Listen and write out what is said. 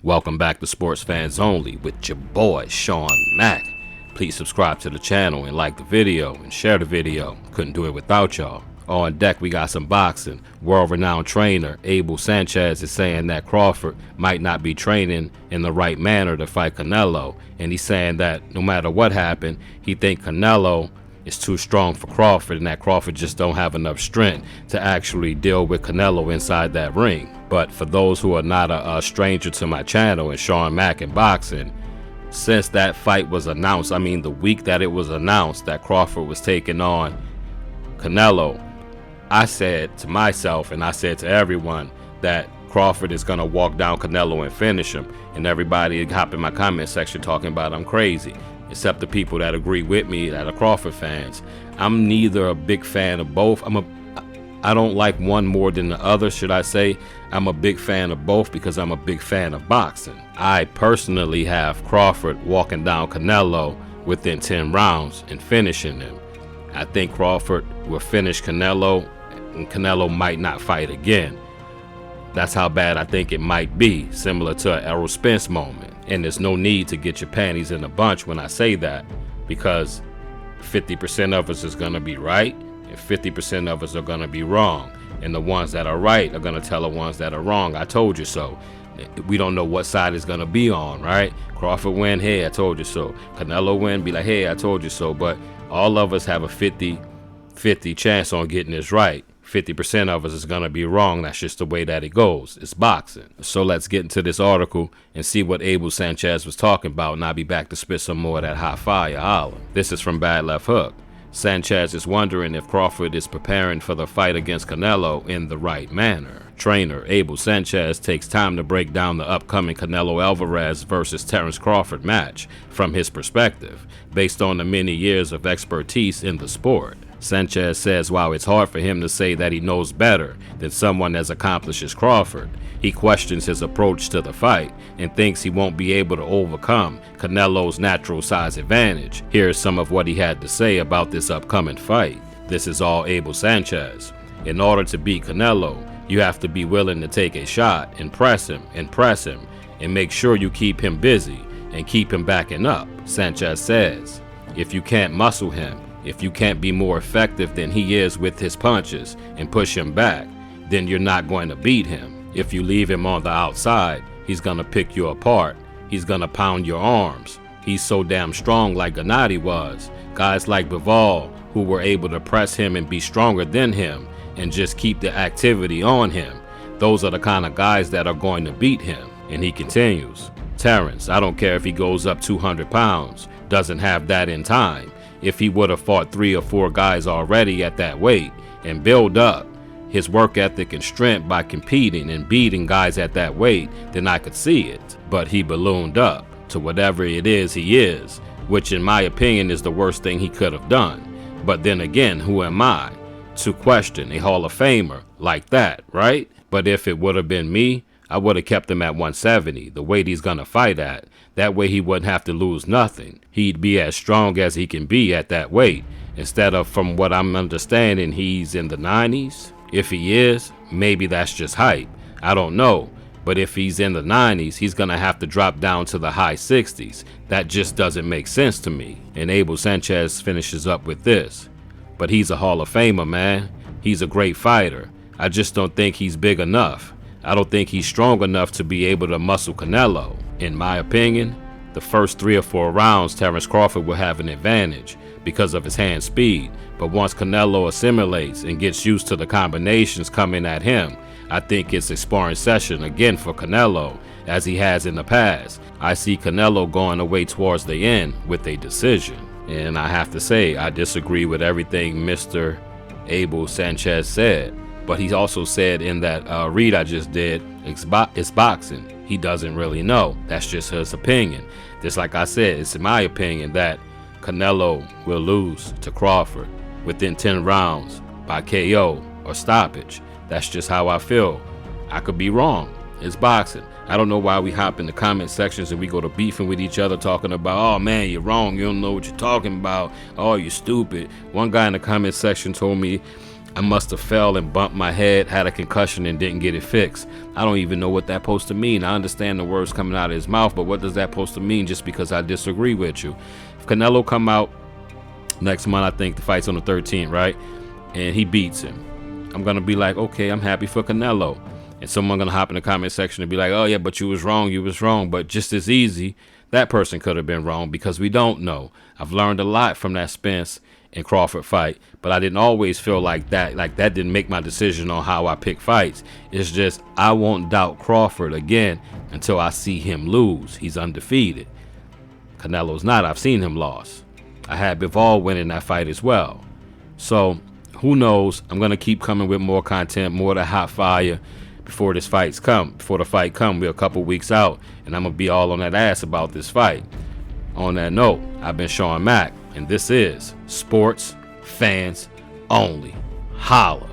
Welcome back to Sports Fans Only with your boy Sean Mack. Please subscribe to the channel and like the video and share the video. Couldn't do it without y'all. On deck we got some boxing. World-renowned trainer Abel Sanchez is saying that Crawford might not be training in the right manner to fight Canelo, and he's saying that no matter what happened, he think Canelo is too strong for Crawford and that Crawford just don't have enough strength to actually deal with Canelo inside that ring. But for those who are not a stranger to my channel and Sean Mack and boxing, since that fight was announced, the week that it was announced that Crawford was taking on Canelo, I said to myself and I said to everyone that Crawford is going to walk down Canelo and finish him. And everybody hop in my comment section talking about I'm crazy, except the people that agree with me that are Crawford fans. I'm neither a big fan of both. I don't like one more than the other, should I say. I'm a big fan of both because I'm a big fan of boxing. I personally have Crawford walking down Canelo within 10 rounds and finishing him. I think Crawford will finish Canelo and Canelo might not fight again. That's how bad I think it might be, similar to an Errol Spence moment. And there's no need to get your panties in a bunch when I say that, because 50% of us is going to be right and 50% of us are going to be wrong. And the ones that are right are going to tell the ones that are wrong, I told you so. We don't know what side it's going to be on, right? Crawford win, hey, I told you so. Canelo win, be like, hey, I told you so. But all of us have a 50-50 chance on getting this right. 50% of us is going to be wrong. That's just the way that it goes. It's boxing. So let's get into this article and see what Abel Sanchez was talking about, and I'll be back to spit some more of that hot fire holler. This is from Bad Left Hook. Sanchez is wondering if Crawford is preparing for the fight against Canelo in the right manner. Trainer Abel Sanchez takes time to break down the upcoming Canelo Alvarez versus Terence Crawford match from his perspective, based on the many years of expertise in the sport. Sanchez says while it's hard for him to say that he knows better than someone as accomplished as Crawford, he questions his approach to the fight and thinks he won't be able to overcome Canelo's natural size advantage. Here's some of what he had to say about this upcoming fight. This is all Abel Sanchez. In order to beat Canelo, you have to be willing to take a shot and press him, and make sure you keep him busy and keep him backing up. Sanchez says, if you can't muscle him, if you can't be more effective than he is with his punches and push him back, then you're not going to beat him. If you leave him on the outside, he's going to pick you apart. He's going to pound your arms. He's so damn strong like Gennady was. Guys like Bivol who were able to press him and be stronger than him and just keep the activity on him. Those are the kind of guys that are going to beat him. And he continues, Terence, I don't care if he goes up 200 pounds, doesn't have that in time. If he would have fought 3 or 4 guys already at that weight and build up his work ethic and strength by competing and beating guys at that weight, then I could see it. But he ballooned up to whatever it is he is, which in my opinion is the worst thing he could have done. But then again, who am I to question a Hall of Famer like that, right? But if it would have been me, I would have kept him at 170, the weight he's going to fight at. That way he wouldn't have to lose nothing. He'd be as strong as he can be at that weight. Instead of, from what I'm understanding, he's in the 90s. If he is, maybe that's just hype. I don't know. But if he's in the 90s, he's going to have to drop down to the high 60s. That just doesn't make sense to me. And Abel Sanchez finishes up with this. But he's a Hall of Famer, man. He's a great fighter. I just don't think he's big enough. I don't think he's strong enough to be able to muscle Canelo. In my opinion, the first 3 or 4 rounds, Terence Crawford will have an advantage because of his hand speed. But once Canelo assimilates and gets used to the combinations coming at him, I think it's a sparring session again for Canelo, as he has in the past. I see Canelo going away towards the end with a decision. And I have to say, I disagree with everything Mr. Abel Sanchez said. But he also said in that read I just did, it's boxing. He doesn't really know. That's just his opinion. Just like I said, it's in my opinion that Canelo will lose to Crawford within 10 rounds by KO or stoppage. That's just how I feel. I could be wrong. It's boxing. I don't know why we hop in the comment sections and we go to beefing with each other talking about, oh man, you're wrong. You don't know what you're talking about. Oh, you're stupid. One guy in the comment section told me I must have fell and bumped my head, had a concussion, and didn't get it fixed. I don't even know what that's supposed to mean. I understand the words coming out of his mouth, but what does that supposed to mean just because I disagree with you? If Canelo come out next month, I think the fight's on the 13th, right? And he beats him, I'm going to be like, okay, I'm happy for Canelo. And someone going to hop in the comment section and be like, oh yeah, but you was wrong. But just as easy, that person could have been wrong because we don't know. I've learned a lot from that Spence and Crawford fight, but I didn't always feel like that didn't make my decision on how I pick fights. It's just I won't doubt Crawford again until I see him lose. He's undefeated. Canelo's not. I've seen him lose. I had Bivol winning that fight as well. So who knows? I'm gonna keep coming with more content, more of the hot fire before the fight come. We're a couple weeks out, and I'm gonna be all on that ass about this fight. On that note, I've been Sean Mack, and this is Sports Fans Only. Holla.